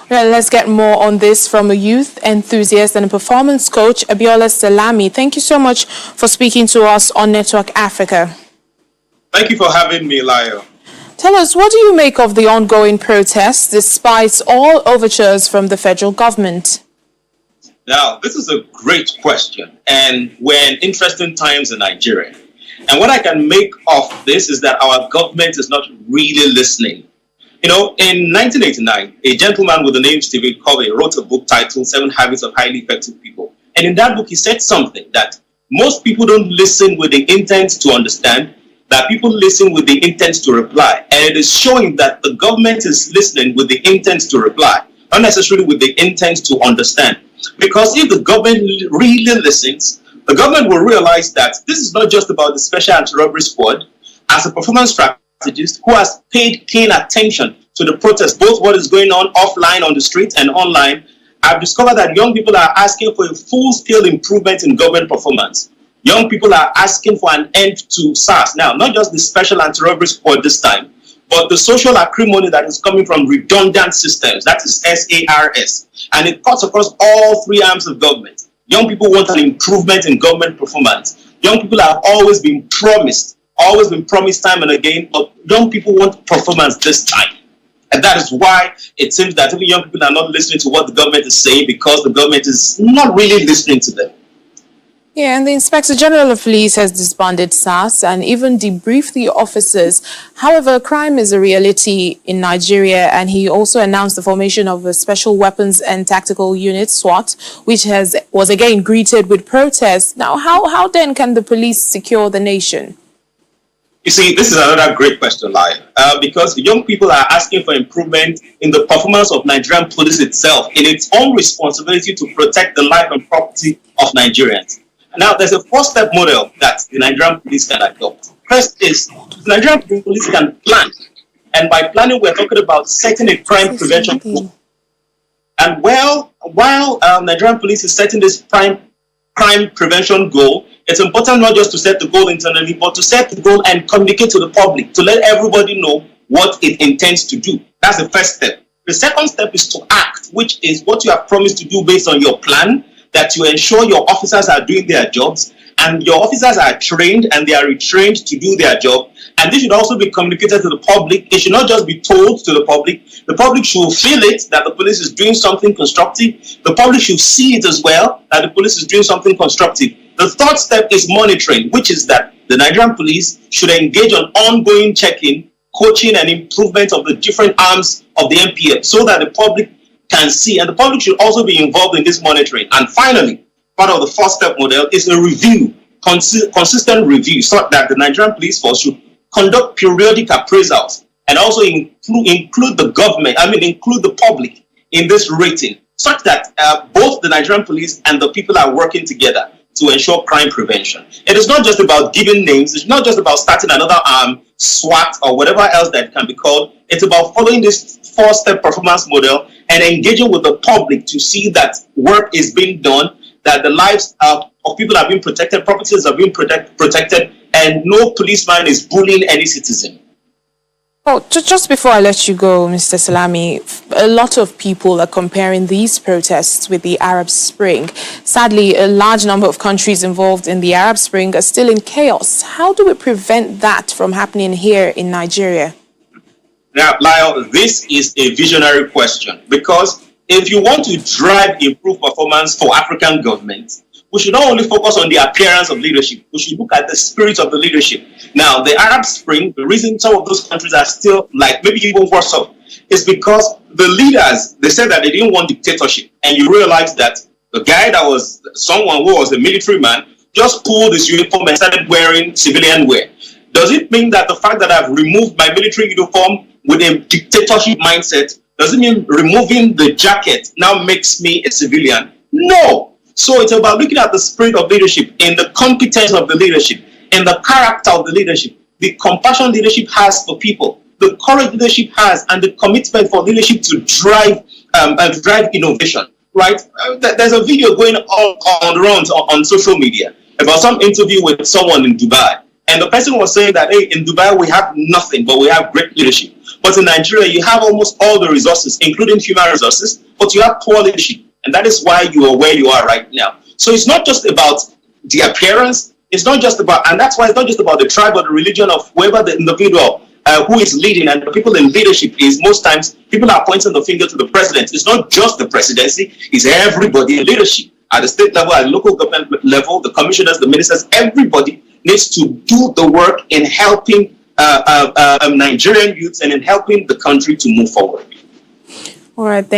Well, let's get more on this from a youth enthusiast and a performance coach, Abiola Salami. Thank you so much for speaking to us on Network Africa. Thank you for having me, Lyle. Tell us, what do you make of the ongoing protests despite all overtures from the federal government? Now, this is a great question, and we're in interesting times in Nigeria. And what I can make of this is that our government is not really listening. You know, in 1989, a gentleman with the name Stephen Covey wrote a book titled 7 Habits of Highly Effective People. And in that book, he said something that most people don't listen with the intent to understand, that people listen with the intent to reply. And it is showing that the government is listening with the intent to reply, not necessarily with the intent to understand. Because if the government really listens, the government will realize that this is not just about the Special Anti-Robbery Squad. As a performance strategist who has paid keen attention to the protest, both what is going on offline on the streets and online, I've discovered that young people are asking for a full-scale improvement in government performance. Young people are asking for an end to SARS. Now, not just the Special Anti-Robbery Squad this time, but the social acrimony that is coming from redundant systems, that is SARS. And it cuts across all 3 arms of government. Young people want an improvement in government performance. Young people have always been promised time and again, but young people want performance this time. And that is why it seems that even young people are not listening to what the government is saying, because the government is not really listening to them. Yeah, and the Inspector General of Police has disbanded SARS and even debriefed the officers. However, crime is a reality in Nigeria, and he also announced the formation of a Special Weapons and Tactical Unit, SWAT, which was again greeted with protests. Now, how then can the police secure the nation? You see, this is another great question, Lai, because young people are asking for improvement in the performance of Nigerian police itself, in its own responsibility to protect the life and property of Nigerians. Now, there's a 4-step model that the Nigerian police can adopt. First is, the Nigerian police can plan. And by planning, we're talking about setting a crime prevention goal. And while Nigerian police is setting this crime prevention goal, it's important not just to set the goal internally, but to set the goal and communicate to the public, to let everybody know what it intends to do. That's the first step. The second step is to act, which is what you have promised to do based on your plan, that you ensure your officers are doing their jobs, and your officers are trained and they are retrained to do their job. And this should also be communicated to the public. It should not just be told to the public. The public should feel it, that the police is doing something constructive. The public should see it as well, that the police is doing something constructive. The third step is monitoring, which is that the Nigerian police should engage on ongoing checking, coaching, and improvement of the different arms of the NPF so that the public can see, and the public should also be involved in this monitoring. And finally, part of the 4-step model is a review, consistent review, so that the Nigerian police force should conduct periodic appraisals and also include the government, include the public in this rating, such that both the Nigerian police and the people are working together to ensure crime prevention. It is not just about giving names. It's not just about starting another SWAT or whatever else that can be called. It's about following this 4-step performance model and engaging with the public to see that work is being done, that the lives of people are being protected, properties are being protected, and no policeman is bullying any citizen. Oh, just before I let you go, Mr. Salami, a lot of people are comparing these protests with the Arab Spring. Sadly, a large number of countries involved in the Arab Spring are still in chaos. How do we prevent that from happening here in Nigeria? Now, Lyle, this is a visionary question, because if you want to drive improved performance for African governments, we should not only focus on the appearance of leadership, we should look at the spirit of the leadership. Now, the Arab Spring, the reason some of those countries are still, maybe even worse off, is because the leaders, they said that they didn't want dictatorship. And you realize that the guy that was someone who was a military man just pulled his uniform and started wearing civilian wear. Does it mean that the fact that I've removed my military uniform with a dictatorship mindset, does it mean removing the jacket now makes me a civilian? No. So it's about looking at the spirit of leadership, in the competence of the leadership, in the character of the leadership, the compassion leadership has for people, the courage leadership has, and the commitment for leadership to drive innovation, right? There's a video going on the runs on social media about some interview with someone in Dubai. And the person was saying that, hey, in Dubai, we have nothing, but we have great leadership. But in Nigeria, you have almost all the resources, including human resources, but you have poor leadership. And that is why you are where you are right now. So it's not just about the appearance. It's not just about, and that's why it's not just about the tribe or the religion of whoever the individual who is leading, and the people in leadership is most times people are pointing the finger to the president. It's not just the presidency, it's everybody in leadership. At the state level, at the local government level, the commissioners, the ministers, everybody needs to do the work in helping Nigerian youths and in helping the country to move forward. All right.